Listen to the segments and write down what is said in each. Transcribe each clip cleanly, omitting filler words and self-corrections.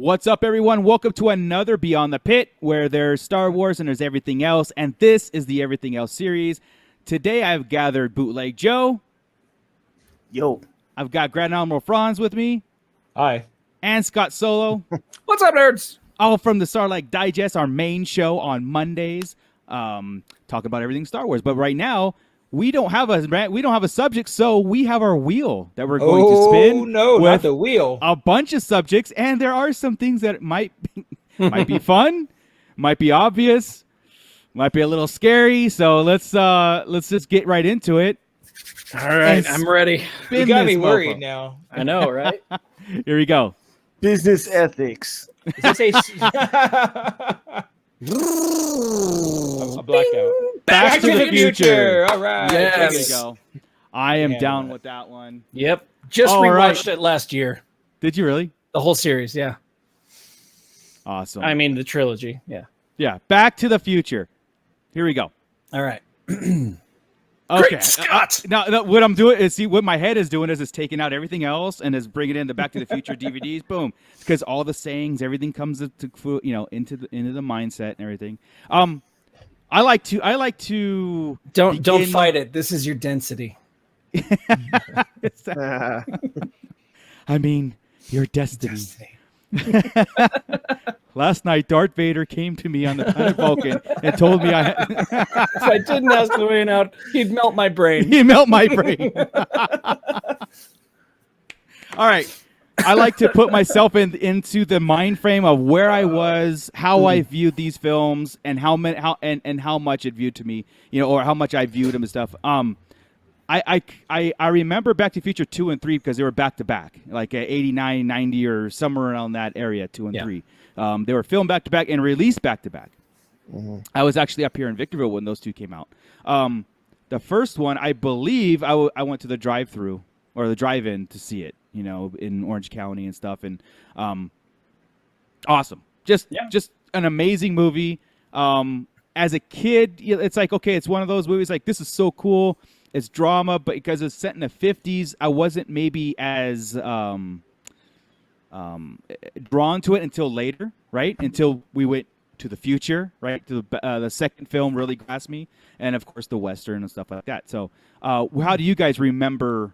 What's up, everyone? Welcome to another Beyond the Pit, where there's Star Wars and there's everything else, and this is the Everything Else series. Today, I've gathered Bootleg Joe. Yo. I've got Grand Admiral Franz with me. Hi. And Scott Solo. What's up, nerds? All from the Sarlacc Digest, our main show on Mondays, talking about everything Star Wars. But right now, we don't have a subject, so we have our wheel that we're going to spin. Oh no, not the wheel. A bunch of subjects, and there are some things that might be fun, might be obvious, might be a little scary. So let's just get right into it. All right, I'm ready. You got me worried now. I know, right? Here we go. Business ethics. Is this a blackout? Back to the future. All right. Yes. There we go. I am down with that one. Yep. Just rewatched it last year. Did you really? The whole series, yeah. Awesome. I mean, the trilogy, yeah. Yeah. Back to the Future. Here we go. All right. Okay. Great Scott. Now, what I'm doing is what my head is doing is taking out everything else and is bringing in the Back to the Future DVDs. Boom, because all the sayings, everything comes into the mindset and everything. I like to don't fight it. This is your density. I mean, your destiny. Last night, Darth Vader came to me on the planet Vulcan and told me if I didn't ask the way out, he'd melt my brain. He'd melt my brain. All right. I like to put myself into the mind frame of where I was, how I viewed these films, and how much it viewed to me, or how much I viewed them and stuff. I remember Back to the Future 2 and 3 because they were back to back, like 89, 90, or somewhere around that area, 2 and 3. They were filmed back to back and released back to back. I was actually up here in Victorville when those two came out. The first one, I believe, I went to the drive-through or the drive-in to see it, in Orange County and stuff, and awesome, just an amazing movie. As a kid, it's like, okay, it's one of those movies like, this is so cool. It's drama, but because it's set in the 50s, I wasn't maybe as drawn to it until later, right? Until we went to the future, right? To the second film really grasped me, and of course the Western and stuff like that. So, how do you guys remember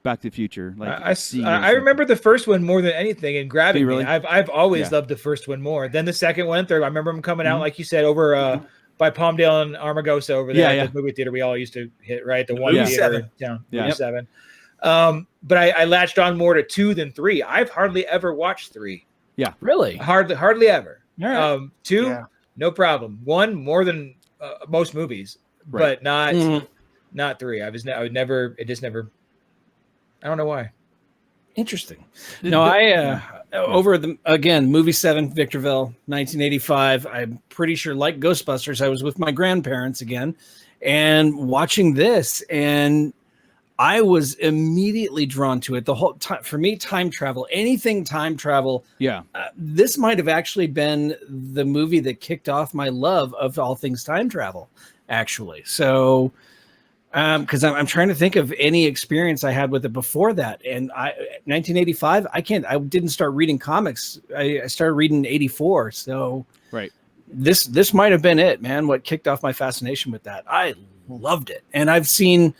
Back to the Future? Like, I remember the first one more than anything and grabbing really? me. I've always loved the first one more. Then the second one and third. I remember them coming out, like you said, over by Palmdale and Armagosa over there at the movie theater we all used to hit, right? The one theater in town. Yeah. 7. But I latched on more to 2 than 3. I've hardly ever watched 3. Yeah. Really? Hardly ever. All right. 2, no problem. 1 more than most movies, but not 3. I would never. It just never. I don't know why. Interesting. No, over movie 7, Victorville, 1985. I'm pretty sure, like Ghostbusters, I was with my grandparents again and watching this, and I was immediately drawn to it. The whole time, for me, time travel, anything time travel. Yeah. This might have actually been the movie that kicked off my love of all things time travel, actually. So, because I'm trying to think of any experience I had with it before that. And 1985, I didn't start reading comics. I started reading in 84. So this might have been it, man. What kicked off my fascination with that. I loved it. And I've seen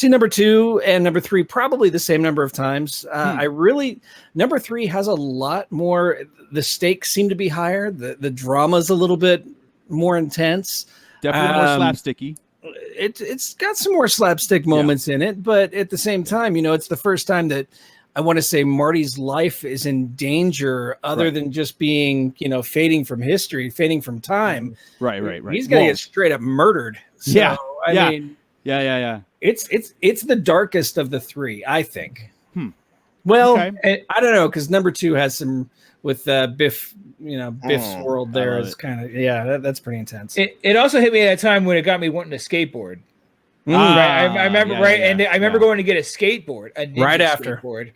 number 2 and number 3 probably the same number of times. Number 3 has a lot more. The stakes seem to be higher. The drama's a little bit more intense. Definitely more slapsticky. It's got some more slapstick moments in it, but at the same time, it's the first time that I want to say Marty's life is in danger other than just being, fading from history, fading from time. Right. He's going to get straight up murdered. So, I mean, it's the darkest of the 3, I think. Well, I don't know, because number 2 has some with Biff, Biff's world there is kind of, that's pretty intense. It also hit me at a time when it got me wanting to skateboard. Right. I remember, and I remember going to get a skateboard, a ninja skateboard,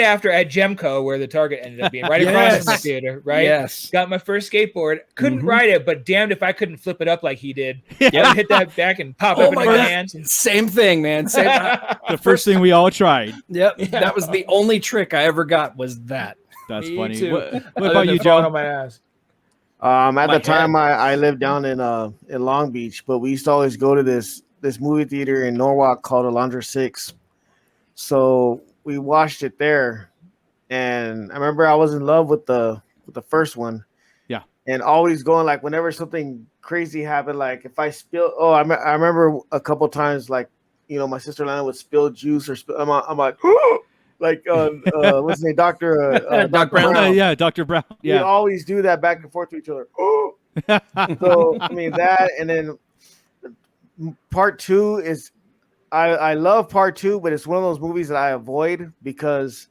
after at Gemco, where the Target ended up being, right across from the theater, right? Yes. Got my first skateboard. Couldn't ride it, but damned if I couldn't flip it up like he did. I would hit that back and pop up into my hands. Same thing, man. The first thing we all tried. Yep. That was the only trick I ever got was that. That's Me funny. too. What Other about than you, falling Joe? on my ass. At My the time, head. I lived down in Long Beach, but we used to always go to this movie theater in Norwalk called Alondra 6. So we watched it there, and I remember I was in love with the first one. Yeah. And always going, like, whenever something crazy happened, like if I spill, I remember a couple times, like, my sister Lana would spill juice or I'm like, like what's his name, Dr. Doc Brown. Brown. Yeah, Dr. Brown. We Yeah. always do that back and forth to each other. So I mean that, and then part two is I love part two, but it's one of those movies that I avoid because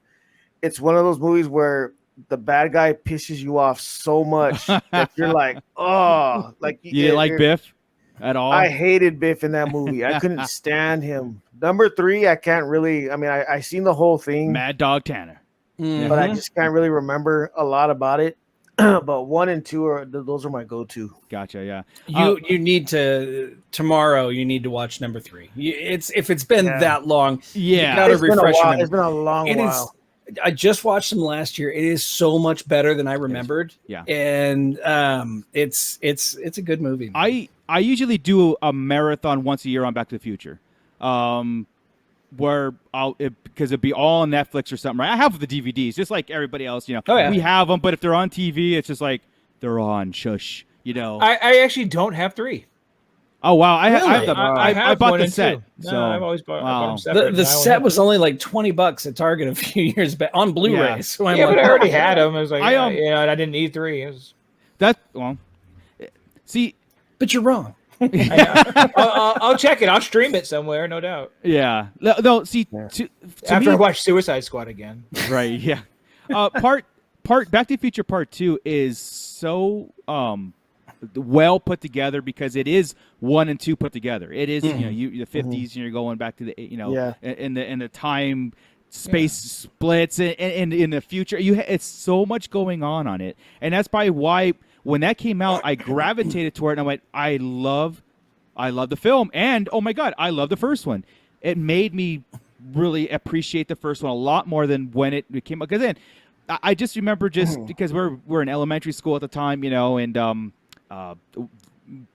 it's one of those movies where the bad guy pisses you off so much that you're like, oh, like You didn't like Biff at all? I hated Biff in that movie. I couldn't stand him. Number 3, I can't really. I mean, I seen the whole thing, Mad Dog Tanner. but I just can't really remember a lot about it. But 1 and 2 those are my go-to. Gotcha. Yeah. You need to tomorrow. You need to watch number 3. If it's been that long, Yeah. you gotta It's been a refresh your while. memory. It's been a long It while. is. I just watched them last year. It is so much better than I remembered. Yeah. And it's a good movie. Man. I usually do a marathon once a year on Back to the Future, where because it'd be all on Netflix or something. Right? I have the DVDs, just like everybody else. Oh, yeah. We have them, but if they're on TV, it's just like they're on. Shush. I actually don't have 3. Oh wow! I have bought 1 the and set. 2. No, So I've always bought wow. them separate. The set was only like $20 at Target a few years back on Blu-ray. Yeah. So I'm Yeah, like, but I already had them. I was like, I, I didn't need 3. It was, see. but you're wrong. I'll check it. I'll stream it somewhere, no doubt. Yeah. No. See. To After me, I watch Suicide Squad again. right. Yeah. Part Back to the Future Part 2 is so well put together because it is 1 and 2 put together. It is the 50s and you're going back to the in the time space splits and in the future it's so much going on it, and that's probably why when that came out I gravitated toward it and I went, I love the film, and oh my god, I love the first one. It made me really appreciate the first one a lot more than when it came out, because then I just remember because we're in elementary school at the time, and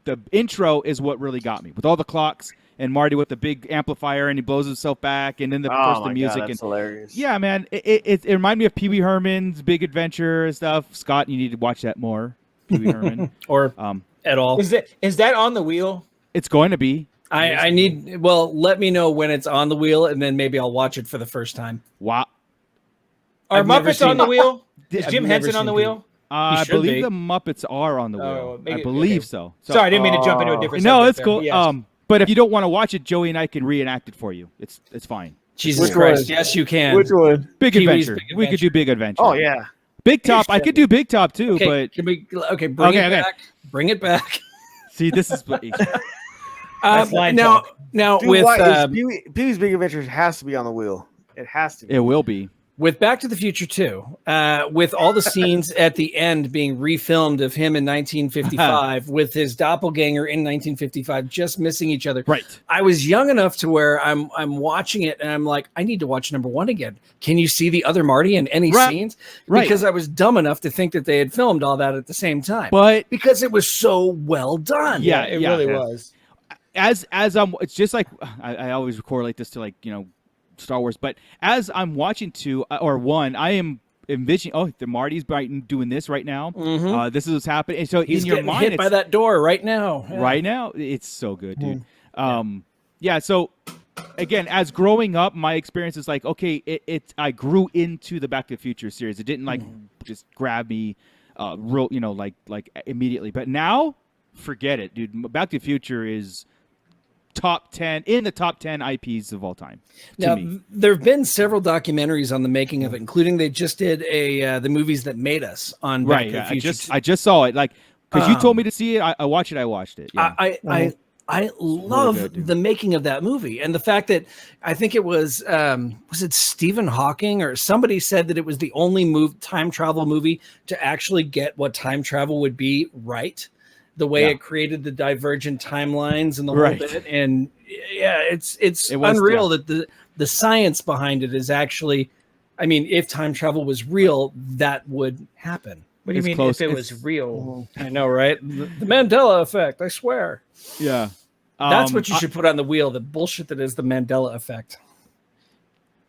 the intro is what really got me, with all the clocks and Marty with the big amplifier and he blows himself back, and then the music. God, that's hilarious. Yeah, man, it reminded me of Pee Wee Herman's Big Adventure and stuff. Scott, you need to watch that more. Pee Wee Herman or at all. Is that on the wheel? It's going to be. I need. Well, let me know when it's on the wheel, and then maybe I'll watch it for the first time. Wow. Are I've never Muppets on the seen- wheel? Is I've Jim never Henson on seen the Pee- wheel? I should believe be. the Muppets are on the wheel. Oh, maybe- I believe okay. so. Sorry, I didn't mean to jump into a different. No, subject it's there, cool. but yes. But if you don't want to watch it, Joey and I can reenact it for you. It's fine. Jesus Which Christ! one? Yes, you can. Which one? Big Pee-wee's Adventure. Big We could do Big Adventure. Oh yeah. Big Top. I could do Big Top too, Okay, but can we? Okay, bring it back. Bring it back. see, this is That's line now, talk. Dude, with Pee-wee's Big Adventure has to be on the wheel. It has to be. it will be. with Back to the Future 2, with all the scenes at the end being refilmed of him in 1955 with his doppelganger in 1955 just missing each other. Right. I was young enough to where I'm watching it and I'm like, I need to watch number 1 again. Can you see the other Marty in any scenes? Right. Because I was dumb enough to think that they had filmed all that at the same time. But because it was so well done. Yeah, It really was. as it's just like I always correlate this to, like, Star Wars, but as I'm watching 2 or 1, I am envisioning, the Marty's doing this right now. Mhm. This is what's happening. And so He's in your getting mind, hit by that door right now. Yeah. right now, it's so good, dude. So again, as growing up, my experience is like, okay, I grew into the Back to the Future series. It didn't like just grab me real, like immediately. But now, forget it, dude. Back to the Future is top 10 IPs of all time. Now, to me. there have been several documentaries on the making of it, including they just did the movies that made us on Back Right. to the I Future. just saw it, like, because you told me to see it. I watched it. Yeah. I loved good, dude. the making of that movie, and the fact that I think it was it Stephen Hawking or somebody said that it was the only time travel movie to actually get what time travel would be right. The way it created the divergent timelines and the whole bit, and it's It was, unreal that the science behind it is actually I mean, if time travel was real, that would happen. What do you It's mean close. if it was real? I know, right? The Mandela effect, I swear. Yeah. That's what you should put on the wheel, the bullshit that is the Mandela effect.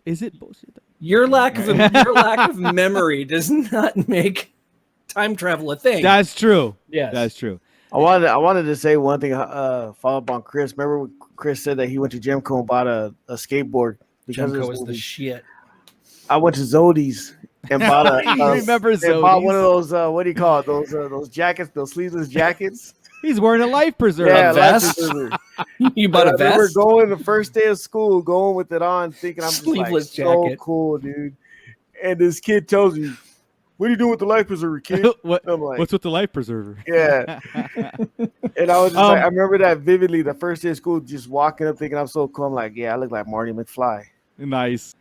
Is it bullshit? Your lack of memory does not make time travel a thing. That's true. Yes. That's true. I wanted to say one thing. Follow up on Chris. Remember when Chris said that he went to Gemco and bought a skateboard because Gemco of is this the movie? shit. I went to Zodi's and bought Remember and bought one of Zodi's? those what do you call it? Those jackets, those sleeveless jackets. He's wearing a life preserver. Yeah, vest? life preserver. You bought a I remember vest? going the first day of school, going with it on, thinking I'm just like Sleeveless so jacket. cool, dude. And this kid tells me, "What are you doing with the life preserver, kid?" What, I'm like, what's with the life preserver? yeah. And I was just like, I remember that vividly. The first day of school, just walking up, thinking I'm so cool. I'm like, yeah, I look like Marty McFly. Nice.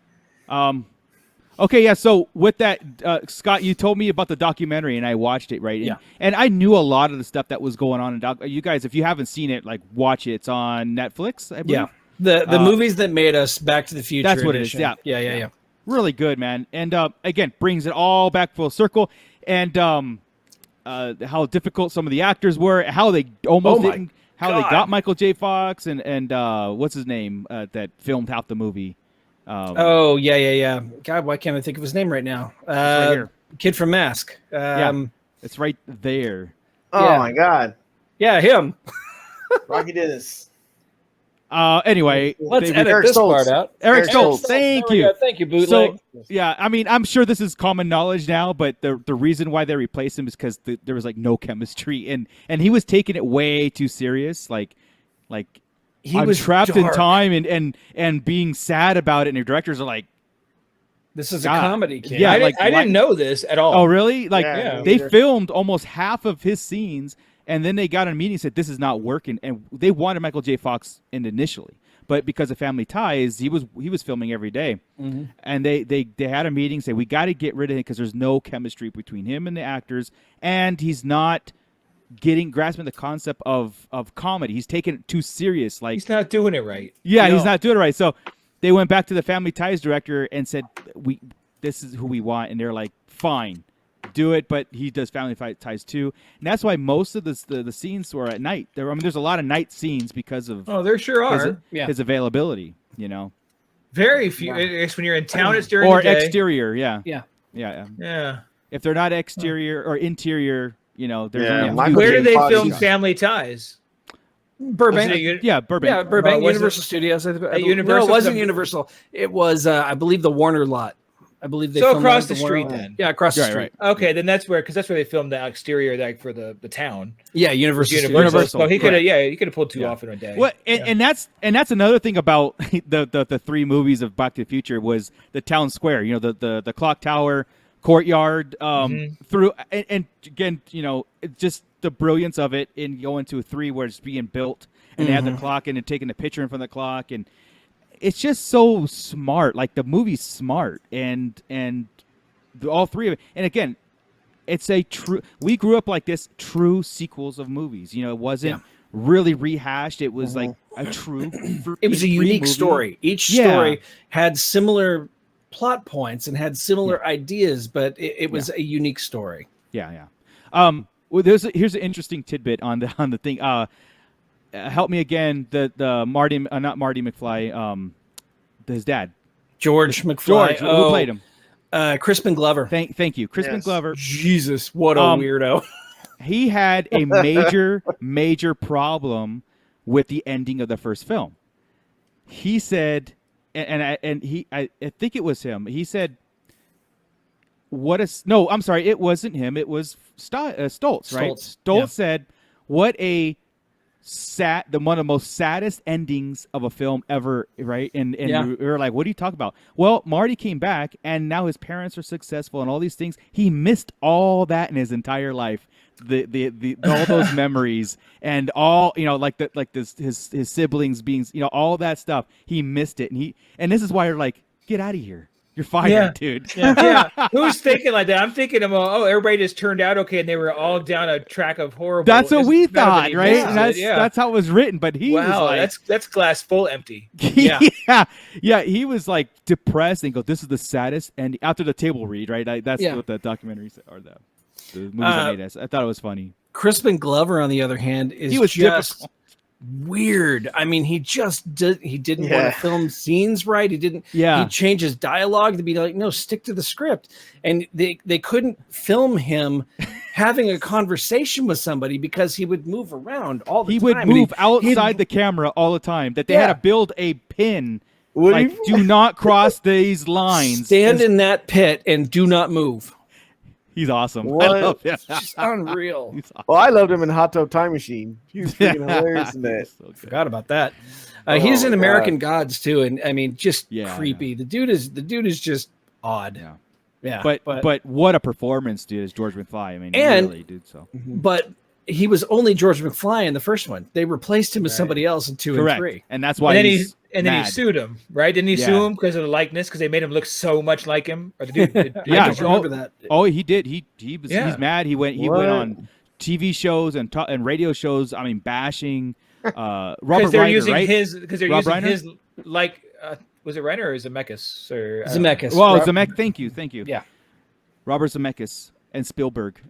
Okay, yeah. So with that, Scott, you told me about the documentary, and I watched it, right? And, Yeah. And I knew a lot of the stuff that was going on in you guys, if you haven't seen it, like watch it. It's on Netflix, I believe. Yeah. The movies that made us Back to the Future. That's what it is, edition. yeah. Yeah. Really good, man. And again, brings it all back full circle. And how difficult some of the actors were, how they almost didn't, how they got Michael J. Fox and what's his name that filmed half the movie. Yeah. God, why can't I think of his name right now? right here. Kid from Mask. It's right there. Oh Yeah. my god, Yeah, him. Rocky Dennis. Anyway, Let's Baby edit Eric this Stoltz. part out. Eric Eric Stoltz, Stoltz. thank There we you. go. Thank you, bootleg. So, yeah, I mean, I'm sure this is common knowledge now, but the reason why they replaced him is because there was like no chemistry, and he was taking it way too serious, like He I'm was trapped in dark. time and being sad about it, and your directors are like, This is God. a comedy, kid. Yeah, I didn't know this at all. oh really? Like Yeah, they neither. filmed almost half of his scenes, and then they got in a meeting and said this is not working, and they wanted Michael J. Fox in initially. But because of family ties, he was filming every day. Mm-hmm. And they had a meeting, say we got to get rid of him because there's no chemistry between him and the actors, and he's not grasping the concept of comedy. He's taking it too serious. Like He's not doing it right. yeah, You he's know? not doing it right. So they went back to the family ties director and said this is who we want, and they're like fine, do it, but he does family ties too, and that's why most of the scenes were at night. There's a lot of night scenes because of Oh, there sure are. his availability, Very few. It's when you're in town, it's during or the day. exterior, yeah. Yeah. If they're not exterior or interior, there's Yeah, only a Michael few Where J. do days. they Fox film is- Family Ties? Burbank. Was it Yeah, Burbank. Yeah, Burbank was it- Universal Studios. At No, Universal? it wasn't Universal. It was, I believe, the Warner lot. I believe they So filmed across that at the Warner street lot. then. Yeah, across the Right, street. right. Okay, then that's where they filmed the exterior like for the town. Yeah, Universal. Studios. Universal. So he could have, Right. he could have pulled two Yeah. off in a day. Well, and that's another thing about the three movies of Back to the Future was the town square. The clock tower, courtyard, through and again, it's just the brilliance of it in going to a 3 where it's being built and they had the clock and taking the picture in front of the clock, and it's just so smart. Like the movie's smart and all three of it. And again, it's a true. We grew up like this. True sequels of movies. It wasn't really rehashed. It was like a true. It was a unique movie. story. Each Yeah. story had similar plot points and had similar ideas, but it was a unique story. Yeah. Well, here's an interesting tidbit on the thing. Help me again. The Marty, not Marty McFly. His dad, George McFly. George, who played him. Crispin Glover. Thank you, Crispin Yes. Glover. Jesus, what a weirdo. He had a major problem with the ending of the first film. He said, I think it was him. He said, no, I'm sorry, it wasn't him. It was Stoltz, right? Stoltz said, what a one of the most saddest endings of a film ever, right? And we were like, what are you talking about? Well, Marty came back, and now his parents are successful, and all these things. He missed all that in his entire life, the all those memories, and all his siblings being, all that stuff. He missed it, and this is why you're like, get out of here. You're fired, dude. Yeah. Who's thinking like that? I'm thinking of, everybody just turned out okay, and they were all down a track of horrible. That's what we thought, right? Yeah. That's how it was written. But he was like, that's glass full empty. Yeah. He was like depressed and go, "This is the saddest." And after the table read, right? That's what the documentary said, or the movies I made. I thought it was funny. Crispin Glover, on the other hand, he was just difficult. Weird. I mean, he didn't want to film scenes right. He didn't. Yeah. He changed his dialogue to be like, no, stick to the script. And they couldn't film him having a conversation with somebody because he would move around all the time. He would move outside the camera all the time. That they had to build a pin. Like, do not cross these lines. Stand in that pit and do not move. He's awesome. What? I love him. It's just unreal. Awesome. Well, I loved him in Hot Tub Time Machine. He was freaking hilarious in that. So Forgot about that. He's in American Gods too, and I mean, just creepy. The dude is just odd. Yeah. But what a performance, dude! Is George McFly? I mean, really, dude. So, but he was only George McFly in the first one. They replaced him with somebody else in 2 and 3, and that's why. And then he sued him, right? Didn't he sue him because of the likeness? Because they made him look so much like him. Or the dude, I don't remember that. Oh, he did. He's mad. He went on TV shows and radio shows. I mean, bashing Robert Reiner, right? Because they're using his like. Was it Reiner or Zemeckis? Or Zemeckis. Well, Zemeckis. Thank you. Yeah. Robert Zemeckis and Spielberg.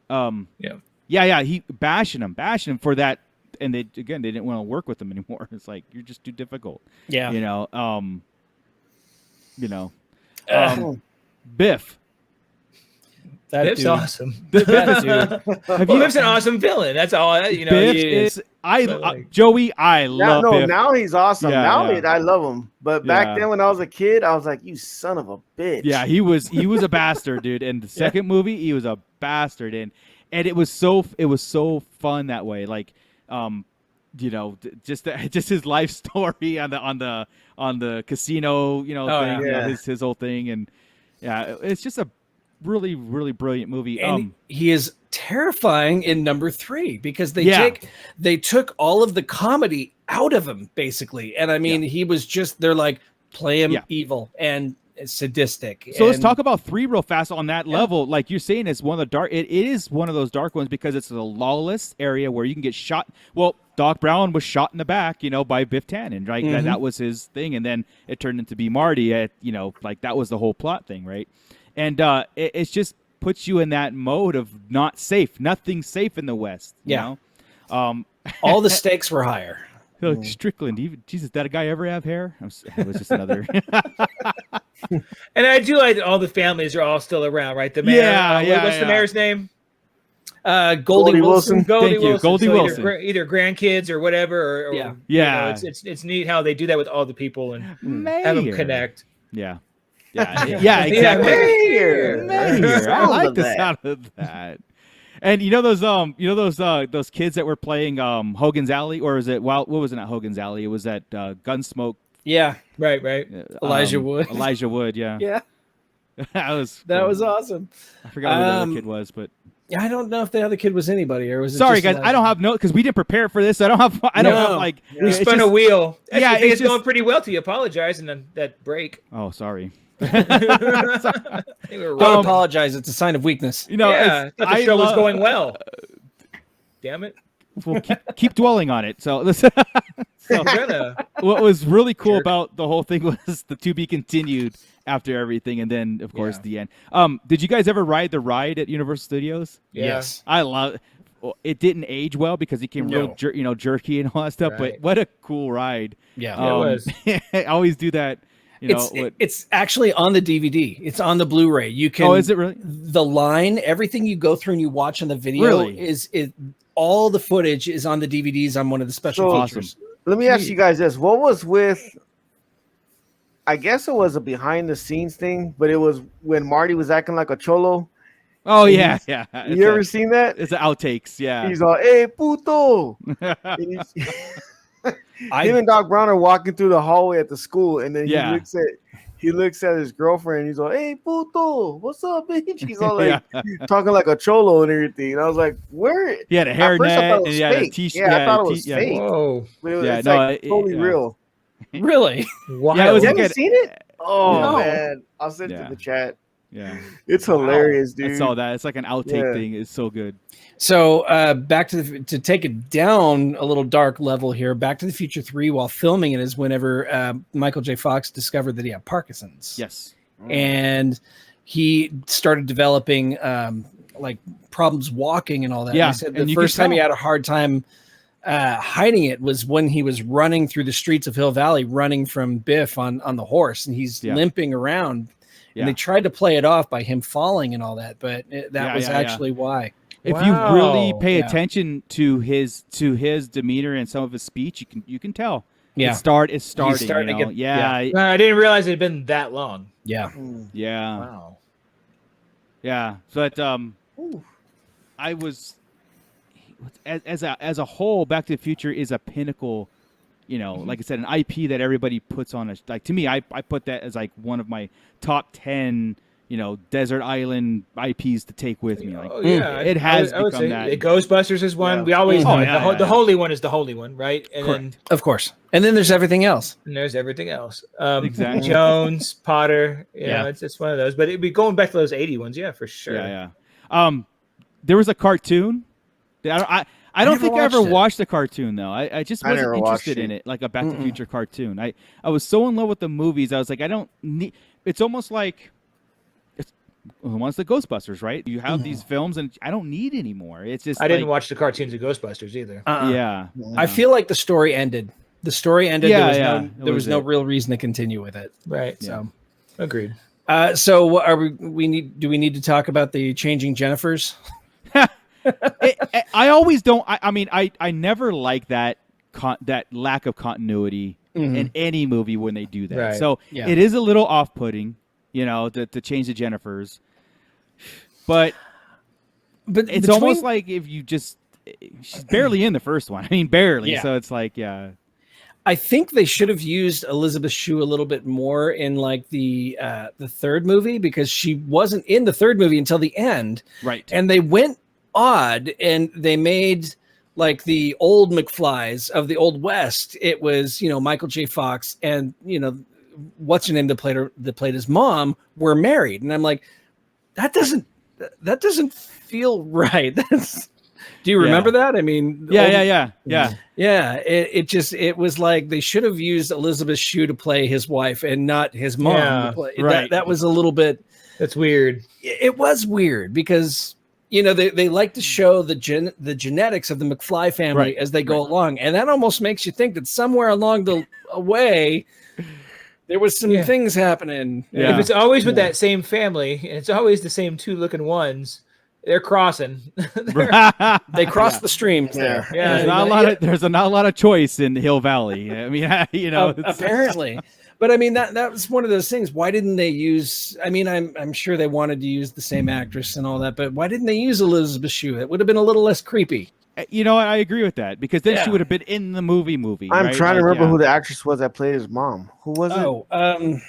He bashing him for that. And they didn't want to work with him anymore. It's like, you're just too difficult. Yeah. Biff. Biff's awesome. Biff's an awesome villain. That's all. Biff is. Joey. I love. Biff. Now he's awesome. Yeah, I love him. But back then, when I was a kid, I was like, "You son of a bitch." Yeah, he was a bastard, dude. In the second movie, he was a bastard, and it was so fun that way. Like, just his life story on the casino, thing, his whole thing, and it's just a really, really brilliant movie. And he is terrifying in number 3 because they took all of the comedy out of him basically, and I mean he was just they're like play him evil and sadistic. So let's talk about 3 real fast on that level. Like you're saying, it's one of the dark. It is one of those dark ones because it's a lawless area where you can get shot. Well, Doc Brown was shot in the back, by Biff Tannen, right? Mm-hmm. That was his thing, and then it turned into be Marty. Like that was the whole plot thing, right? And it just puts you in that mode of not safe. Nothing's safe in the West. You know? All the stakes were higher. Like Strickland, Jesus, did a guy ever have hair? It was just another. And I do like that all the families are all still around, right? The mayor, what's the mayor's name? Goldie Wilson. Goldie Wilson. Either grandkids or whatever. It's neat how they do that with all the people and have them connect. Yeah, exactly. Mayor. I like the sound of that. And those kids that were playing Hogan's Alley, or is it? Well, what was it at Hogan's Alley? It was at Gunsmoke. Yeah, right. Elijah Wood. Yeah. Yeah. that was awesome. I forgot who the other kid was, but I don't know if the other kid was anybody or was it. Sorry, guys, Elijah? I don't have because we didn't prepare for this. I don't have like. We spun a wheel. Actually, it's going pretty well. To you apologize and then that break. Oh, sorry. Don't apologize. It's a sign of weakness. I thought the show was going well. Damn it. We'll keep dwelling on it. So what was really cool about the whole thing was the to be continued after everything, and then of course the end. Did you guys ever ride the ride at Universal Studios? Yes, I love it. Well, it didn't age well because he came real jerky and all that stuff. Right. But what a cool ride! Yeah, it was. I always do that. It's actually on the DVD. It's on the Blu-ray. You can. Oh, is it really? The line, everything you go through and you watch on the video is all the footage is on the DVDs on one of the special features. Let me ask you guys this: what was with? I guess it was a behind the scenes thing, but it was when Marty was acting like a cholo. Oh yeah. You ever seen that? It's the outtakes. Yeah. He's all, "Hey, puto." Him and Doc Brown are walking through the hallway at the school, and then he looks at his girlfriend. He's all, "Hey, puto, what's up, bitch?" He's all like talking like a cholo and everything. And I was like, "Where?" He had a hairnet and he had a t-shirt. I thought it was fake. Whoa! But it's totally real. Really? Wow. Yeah, it was you haven't seen it? Oh man, I'll send it to the chat. Yeah, it's hilarious, dude. I saw that. It's like an outtake thing. It's so good. So back to take it down a little dark level here. Back to the Future 3, while filming it, is whenever Michael J. Fox discovered that he had Parkinson's. Yes, and he started developing like problems walking and all that. Yeah, and he said the first time he had a hard time hiding it was when he was running through the streets of Hill Valley, running from Biff on the horse, and he's limping around. And they tried to play it off by him falling and all that, but that was actually why. If you really pay attention to his demeanor and some of his speech, you can tell. Yeah, it's starting. You know? I didn't realize it had been that long. Yeah. Yeah. Wow. Yeah. But I was as a whole, Back to the Future is a pinnacle. You know, like I said, an IP that everybody puts on. Like to me, I put that as like one of my top 10. You know, desert island IPs to take with me. Like, it has become that. Ghostbusters is one. We always the holy one is the holy one, right? And then, of course. And then there's everything else. And there's everything else. Exactly. Jones, Potter. You know, it's one of those. But it'd be going back to those 80 ones, for sure. Yeah. There was a cartoon. I don't think I ever watched the cartoon though. I just wasn't interested in it, like a Back to the Future cartoon. I was so in love with the movies. I was like, I don't need. It's almost like. Once the Ghostbusters, right? You have these films, and I don't need anymore. It's just I didn't watch the cartoons of Ghostbusters either. Yeah, I feel like the story ended. The story ended. There was no real reason to continue with it. Right. So, agreed. So are we? Do we need to talk about the changing Jennifers? I always don't. I mean, I never like that lack of continuity in any movie when they do that. Right. So it is a little off-putting. You know, to change the Jennifers, but it's almost like if you just she's barely in the first one. I mean, barely. Yeah. So it's like, I think they should have used Elizabeth Shue a little bit more in like the third movie, because she wasn't in the third movie until the end, right? And they went odd and they made like the old McFlys of the Old West. It was Michael J. Fox and what's her name that played his mom were married, and I'm like, that doesn't feel right. Do you remember that? I mean, yeah. It was like they should have used Elizabeth Shue to play his wife and not his mom. Yeah, right. That was a little bit. That's weird. It was weird because they like to show the genetics of the McFly family as they go along, and that almost makes you think that somewhere along the way. There was some things happening. Yeah. If it's always with that same family, and it's always the same two looking ones, they're crossing. They cross the streams there. Yeah, there's not a lot of choice in Hill Valley. I mean, apparently. But I mean, that was one of those things. Why didn't they use? I mean, I'm sure they wanted to use the same actress and all that, but why didn't they use Elizabeth Shue? It would have been a little less creepy. I agree with that, because then she would have been in the movie. I'm trying to remember who the actress was that played his mom. Who was it?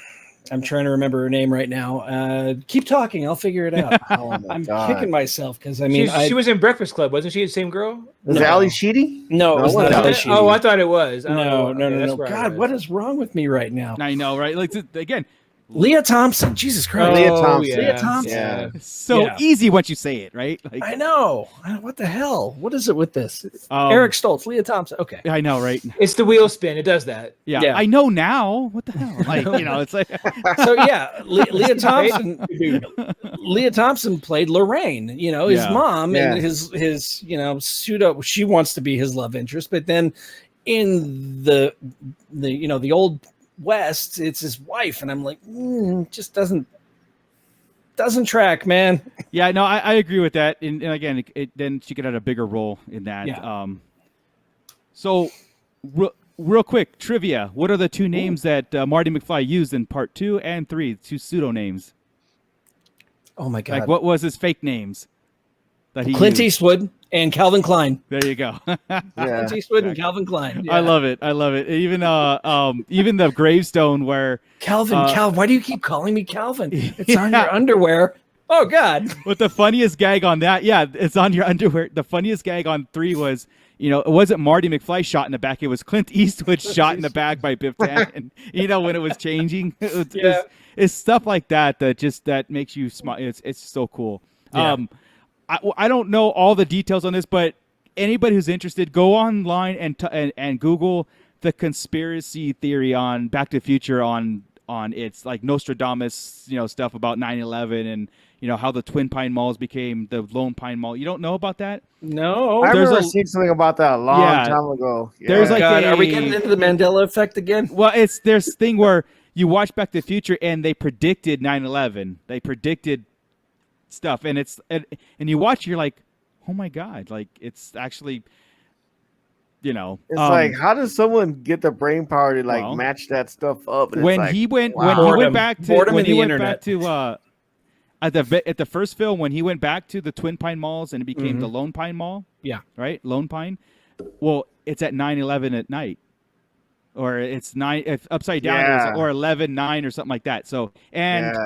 I'm trying to remember her name right now. Keep talking, I'll figure it out. I'm kicking myself because I mean, she was in Breakfast Club, wasn't she? The same girl? Was it Ali Sheedy? No, it was not Ali Sheedy. Oh, I thought it was. No. God, what is wrong with me right now? I know, right? Like again. Leah Thompson, Jesus Christ! Leah Thompson. Yeah. So easy once you say it, right? Like, I know. What the hell? What is it with this? Eric Stoltz, Leah Thompson. Okay, I know, right? It's the wheel spin. It does that. Yeah. I know now. What the hell? Like, it's like. So Leah Thompson. Leah Thompson played Lorraine. His mom and his pseudo. She wants to be his love interest, but then in the old West, it's his wife, and I'm like, just doesn't track, man. Yeah, no, I agree with that, and again, then she could have a bigger role in that. Yeah. So, real quick trivia: what are the two names that Marty McFly used in Part 2 and 3? Two pseudo-names. Oh my God! Like, what was his fake names that he Clint used? Eastwood and Calvin Klein. There you go. Clint Eastwood and Calvin Klein. Yeah. I love it. Even the gravestone where Calvin. Why do you keep calling me Calvin? It's on your underwear. Oh God! But the funniest gag on that, it's on your underwear. The funniest gag on 3 was, it wasn't Marty McFly shot in the back. It was Clint Eastwood shot in the back by Biff Tannen. When it was changing. It's stuff like that that makes you smile. It's so cool. Yeah. I don't know all the details on this, but anybody who's interested, go online and Google the conspiracy theory on Back to the Future on its like Nostradamus, stuff about 9/11 and how the Twin Pine Malls became the Lone Pine Mall. You don't know about that? No. I remember seeing something about that a long time ago. Yeah. There's like God, are we getting into the Mandela effect again? Well, there's a thing where you watch Back to the Future and they predicted 9/11. They predicted stuff, and and you watch, you're like, oh my God, like it's actually, It's like, how does someone get the brain power to match that stuff up? And when he went back to at the first film, when he went back to the Twin Pine Malls and it became the Lone Pine Mall. Yeah. Right? Lone Pine. Well, it's at 9/11 at night. Or it's upside down, or 11/9 or something like that. So, and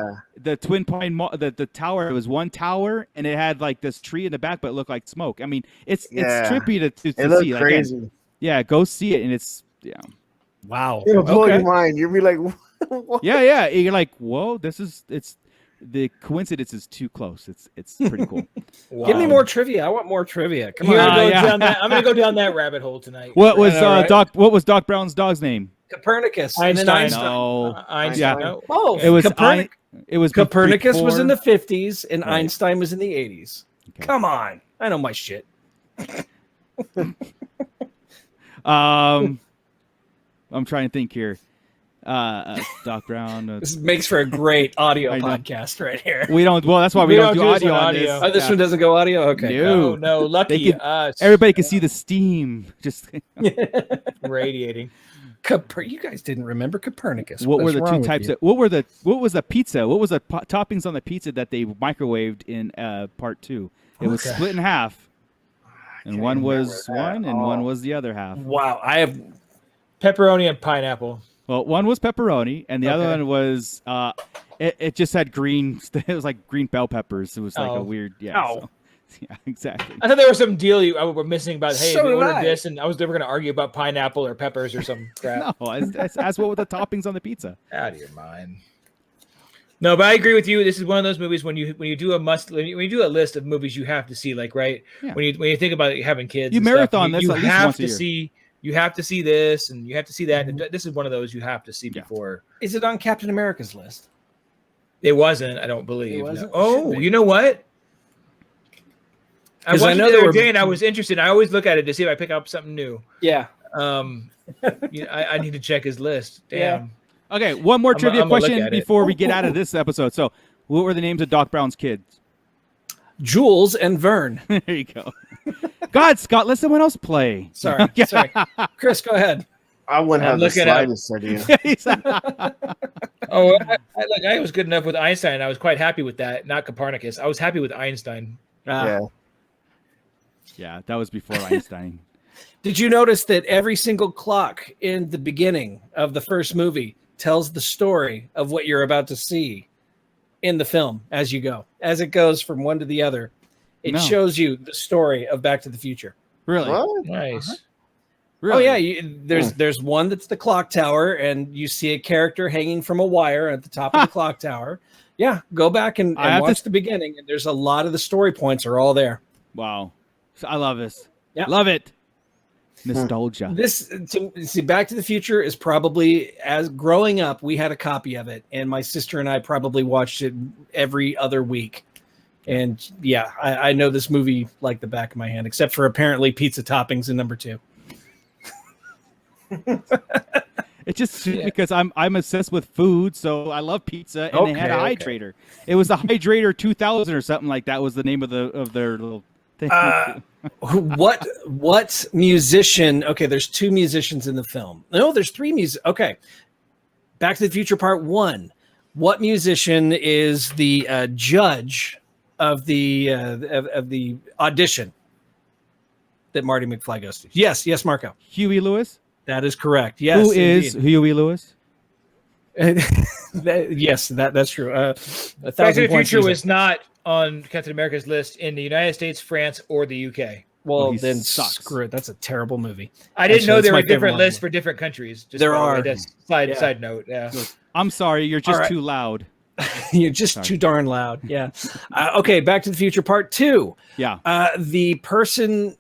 the Twin Pine Mall, the tower, it was one tower, and it had like this tree in the back, but it looked like smoke. I mean, it's trippy to see. It crazy. Go see it, and it's wow. It'll blow your mind. You'll be like, what? Yeah. You're like, whoa, the coincidence is too close. It's pretty cool. Wow. Give me more trivia. I want more trivia. Come on. I'm gonna go down that rabbit hole tonight. What was What was Doc Brown's dog's name? Copernicus. Einstein. No. Einstein. Yeah. Oh, it was Copernicus. It was Copernicus before. was in the 50s and Right. Einstein was in the 80s. Okay. Come on. I know my shit. I'm trying to think here. Doc Brown. This makes for a great audio podcast right here. We don't. Well, that's why we don't do audio on this. Oh, this one doesn't go audio. Okay. No. Lucky us. Everybody can see the steam just radiating. You guys didn't remember Copernicus. What were the two types of? What was the pizza? What was the toppings on the pizza that they microwaved in part 2? It was split in half, and one was one, and one was the other half. Wow, I have pepperoni and pineapple. Well, one was pepperoni, and the other one was it just had green. It was like green bell peppers. It was like a weird, so, yeah, exactly. I thought there was some deal you were missing about. Hey, So we did ordered I. this, and I was never going to argue about pineapple or peppers or some crap. No, that's what were the toppings on the pizza. Out of your mind. No, but I agree with you. This is one of those movies when you do a list of movies you have to see, like when you think about having kids, You and marathon stuff, this you at least have once a to year. see. You have to see this, and you have to see that. And this is one of those you have to see before. Is it on Captain America's list? It wasn't. I don't believe. It wasn't? No. Oh, you know what? I watched it the other day, and I was interested. I always look at it to see if I pick up something new. Yeah. I need to check his list. Damn. Yeah. Okay, one more trivia I'm gonna look question at it. before we get out of this episode. So, what were the names of Doc Brown's kids? Jules and Vern. There you go. God, Scott, let someone else play. Sorry. Chris, go ahead. I wouldn't have the slightest idea. I was good enough with Einstein. I was quite happy with that. Not Copernicus. I was happy with Einstein. Yeah, that was before Einstein. Did you notice that every single clock in the beginning of the first movie tells the story of what you're about to see in the film as you go? As it goes from one to the other, it shows you the story of Back to the Future. Really? What? Nice. Really? Oh yeah, there's one that's the clock tower, and you see a character hanging from a wire at the top of the clock tower. Yeah, go back and watch the beginning, and there's a lot of the story points are all there. Wow, I love this. Yeah, love it. Nostalgia. Back to the Future is probably, as growing up, we had a copy of it, and my sister and I probably watched it every other week. And yeah, I know this movie like the back of my hand, except for apparently pizza toppings in number 2. It's just because I'm obsessed with food, so I love pizza, and they had a hydrator. It was the Hydrator 2000 or something like that was the name of their little thing. What musician? Okay, there's 2 musicians in the film. No, there's 3 musicians. Okay, Back to the Future Part 1. What musician is the judge of the audition that Marty McFly goes to? Yes, Marco. Huey Lewis. That is correct. Yes. Who is Huey Lewis? Yes, that's true. Back to the Future was not on Captain America's list in the United States, France, or the UK. Well, he then sucks. screw it. That's a terrible movie. I didn't know there my were different favorite lists for different countries. Just There by the way. are. That's side note. Yeah. I'm sorry, you're just All right. too loud. You're just too darn loud. Yeah. Okay, Back to the Future Part 2. Yeah. The person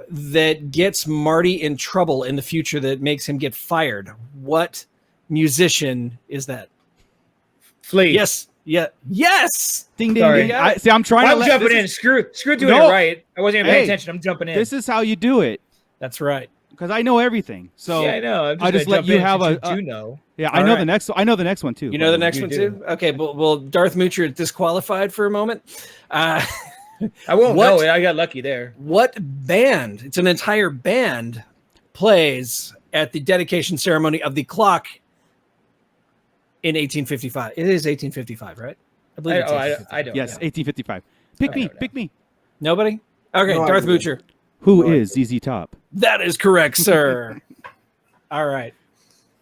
that gets Marty in trouble in the future that makes him get fired. What musician is that? Flea. Yes. Yeah. Yes. Ding ding Sorry. ding. I'm trying I'm to jumping in. Screw doing it right. I wasn't even paying attention. I'm jumping in. This is how you do it That's right. because I know everything. So yeah, I know. I'll just let you have you know. Yeah, All I know right. the next. I know the next one too. You know the next You one do. too? Okay, well, Darth Moocher disqualified for a moment. I won't know it. I got lucky there. What band? It's an entire band plays at the dedication ceremony of the clock in 1855. It is 1855, right? I believe it's 1855. I don't. Yes, know. 1855. Pick me. Pick me. Nobody? Okay, No Darth idea. Moocher. Who is ZZ Top? That is correct, sir. All right.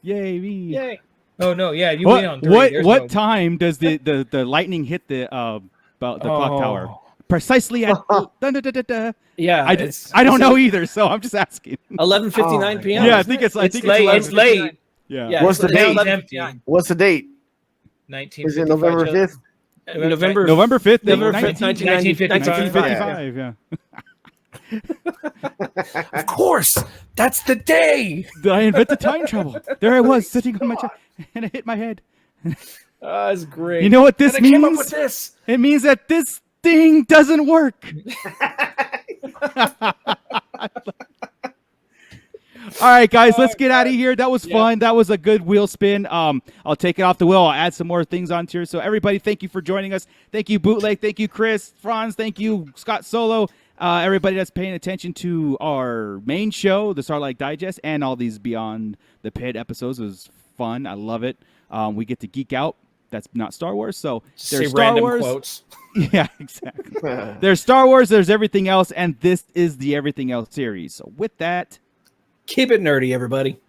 Yay me. Yay. Oh no, yeah, you win on three. What time does the lightning hit the clock tower? Precisely at Yeah. I don't know either, so I'm just asking. 11:59 p.m. Yeah, I think it's It's late. It's late. Yeah. Yeah, What's the date? Empty. What's the date? 19. Is it November 5th? November November 5th, November 5th, 1955. 1955. Yeah. Of course, that's the day. I invented time travel. There I was sitting on my chair, and it hit my head. That's great. You know what this And I came up with means? this. It means that this thing doesn't work. All right, guys, let's get out of here. That was fun. That was a good wheel spin. I'll take it off the wheel. I'll add some more things onto here. So everybody, thank you for joining us. Thank you, Bootleg. Thank you, Chris, Franz. Thank you, Scott Solo. Everybody that's paying attention to our main show, the Sarlacc Digest, and all these Beyond the Pit episodes. It was fun. I love it. We get to geek out. That's not Star Wars. So there's Star random Wars. quotes. Yeah, exactly. There's Star Wars. There's everything else, and this is the Everything Else series. So with that, Keep it nerdy, everybody.